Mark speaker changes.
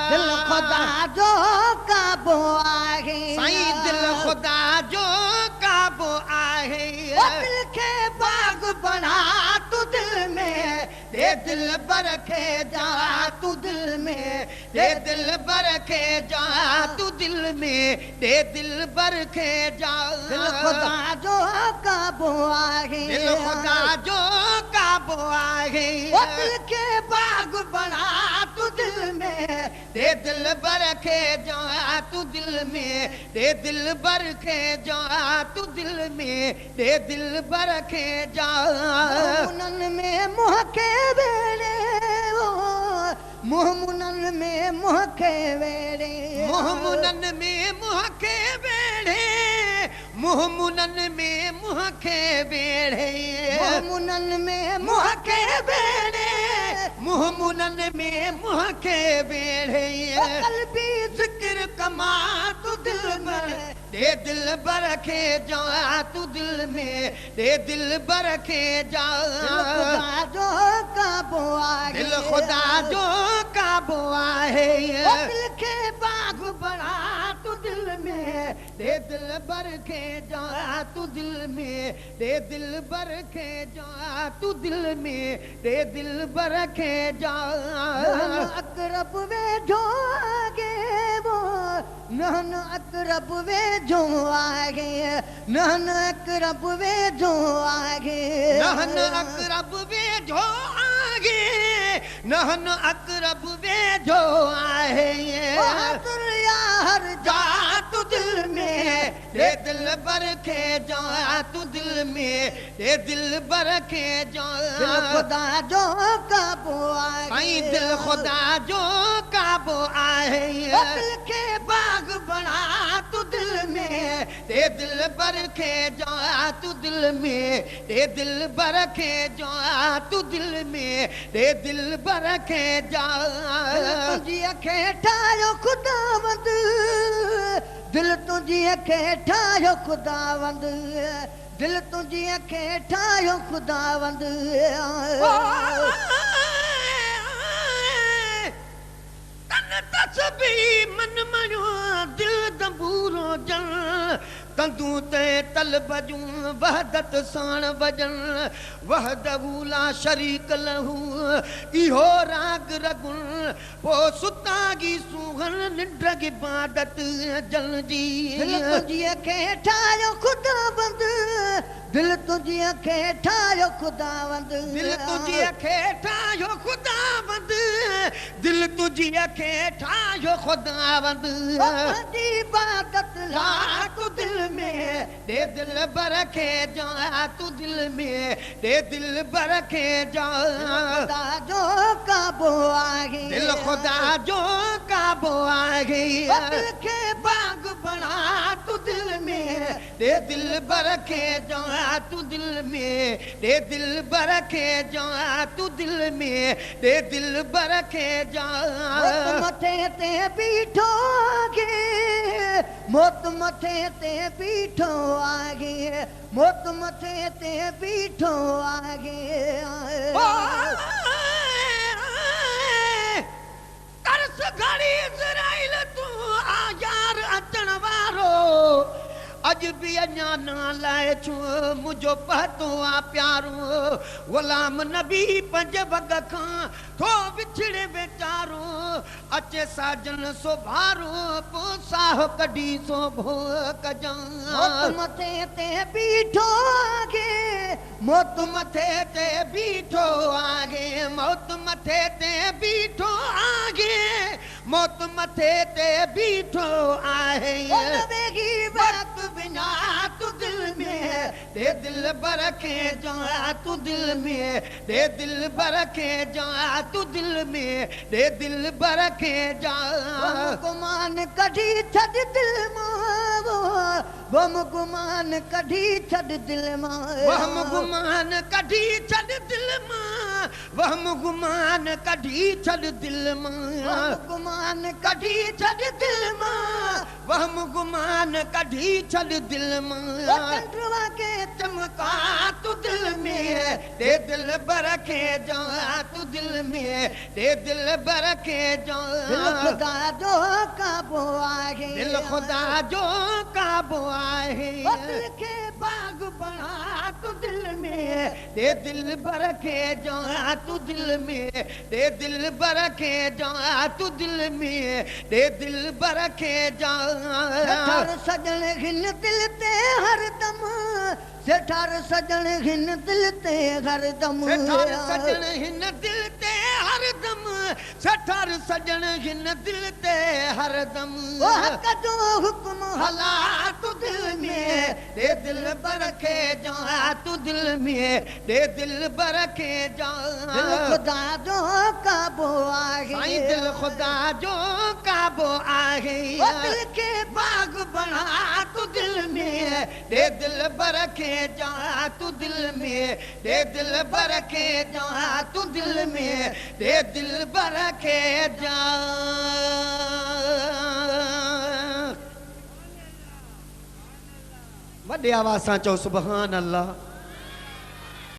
Speaker 1: दिल खुदा जो काबो आहे
Speaker 2: साईं दिल खुदा जो काबो आहे
Speaker 1: दिल के बाग बना तू दिल में दे दिल बरखे जा तू दिल में
Speaker 2: दे दिल बरखे जा तू दिल में दे दिल बरखे जा
Speaker 1: दिल खुदा जो काबो आहे
Speaker 2: दिल खुदा जो काबो आहे
Speaker 1: दिल के बाग बना तू दिल में
Speaker 2: दे दिल बरखे जा तू दिल में दे दिल बरखे जा तू दिल में दे दिल बरखे जा
Speaker 1: मुनन में मुँह के वेड़े मुनन में मुँह के वेड़े
Speaker 2: मुनन में मुँह के बेड़े मुनन में मुँह के बेड़े
Speaker 1: मुनन में मुँह के वेड़े
Speaker 2: मुनन में मुँह के बेड़े
Speaker 1: कल्बी
Speaker 2: जिक्र कमा तू दिल में दे दिल बरखे जा तू दिल में दे दिल बरखे जा
Speaker 1: खुदा जो काबो आहे
Speaker 2: दिल खुदा जो काबो आहे
Speaker 1: दिल के बाग बना तू दिल में
Speaker 2: दे दिल बरखे जा तू दिल में दे दिल बरखे जा तू दिल में दे दिल बरखे जा
Speaker 1: अकरब वे जो आगे वो नहन अकरब वे जो आगे नहन अकरब वे जो आगे
Speaker 2: नहन अकरब वे जो आगे नहन अकरब वे जो आहे
Speaker 1: यार
Speaker 2: जा तू दिल में दे दिल बरखे जा तू दिल में दे दिल बरखे जा
Speaker 1: दिल खुदा जो काबो आहे
Speaker 2: साईं दिल खुदा जो काबो आहे
Speaker 1: दिल के बाग बना तू दिल में
Speaker 2: दे दिल बरखे जा तू दिल में दे दिल बरखे जा तू दिल में दे दिल बरखे जा
Speaker 1: तुझी अखे ठायो खुदावंद दिल तुझी अखे ठायो खुदावंद दिल तुझी अखे ठायो खुदावंद
Speaker 2: तन तस्बी मन मयो दिल दंबूरो जन कंदू ते तल बजूं वहदत साण बजन वहदहू ला शरीक लहू इहो राग रगुन पो सुतागी सुहन निंड्रगी बादत जल जी
Speaker 1: दिल तुझी अखे ठायो खुदावंद दिल तुझी अखे ठायो खुदावंद
Speaker 2: दिल तुझी अखे ठायो खुदावंद दिल तुझी अखे ठायो खुदावंद
Speaker 1: दी इबादत ला
Speaker 2: तू दिल में दे दिल बरखे जा तू दिल में दे दिल बरखे जा
Speaker 1: खुदा जो काबो आहे
Speaker 2: दिल खुदा जो काबो आहे
Speaker 1: दिल के बाग बना तू दिल में
Speaker 2: दे दिल बरखे जा तू दिल में दे दिल बरखे जा तू दिल में दे दिल बरखे जा
Speaker 1: मथे ते बीठो आगे मौत मथे ते बीठो आगे मौत मथे ते बीठो आगे
Speaker 2: तरस घड़ी इज़राइल तू आ यार अचण वारो अज भी अञा न लाए छो मुझो पतो आ प्यारो गुलाम नबी पंज वग खां थो विछड़े बेचारो अचे साजन सो भारो पो साह कढी सो भो कजां
Speaker 1: मौत मथे ते बीठो आगे
Speaker 2: मौत मथे ते बीठो आगे मौत मथे ते बीठो आगे मौत मथे ते बीठो आहे
Speaker 1: वेगी वक्त
Speaker 2: बिना तू दिल में दे दिल बरखे जा तू दिल में दे दिल बरखे जा तू दिल में दे दिल बरखे जा
Speaker 1: गुमान कढी छॾ दिल मां गम गुमान कढी छॾ दिल मां
Speaker 2: वहम गुमान कढी छॾ दिल मां वहम गुमान कढी छॾ दिल मां
Speaker 1: गुमान
Speaker 2: कढी छॾ दिल मां वहम गुमान कढी छॾ दिल मां
Speaker 1: कंठवा के
Speaker 2: चमका दे दिल बर खे जा तू दिल में दे दिल बर खे जा
Speaker 1: दिल खुदा जो काबो आहे
Speaker 2: दिल खुदा जो काबो आहे
Speaker 1: दिल के बाग बना तू दिल में
Speaker 2: दे दिल बर खे जा तू दिल में दे दिल बर खे जा तू दिल में दे दिल बर खे जा
Speaker 1: सेठार सजण हिन दिल ते हरदम सेठार सजण हिन दिल ते हरदम
Speaker 2: सेठार सजण हिन दिल ते हरदम सेठार सजण हिन दिल ते हरदम
Speaker 1: ओ हक जो हुक्म
Speaker 2: हला तू दिल में दे दिल बर खे जा तू दिल में दे दिल बर खे जा
Speaker 1: दिल खुदा जो काबो आहे
Speaker 2: साईं दिल खुदा जो काबो आहे
Speaker 1: ओ दिल के बाग बना
Speaker 2: तू दिल में दे दिल बर खे जा तू दिल में दे दिल बर खे जा तू दिल में दे दिल बर खे जा वॾे आवाज़ सां चओ सुभान अल्लाह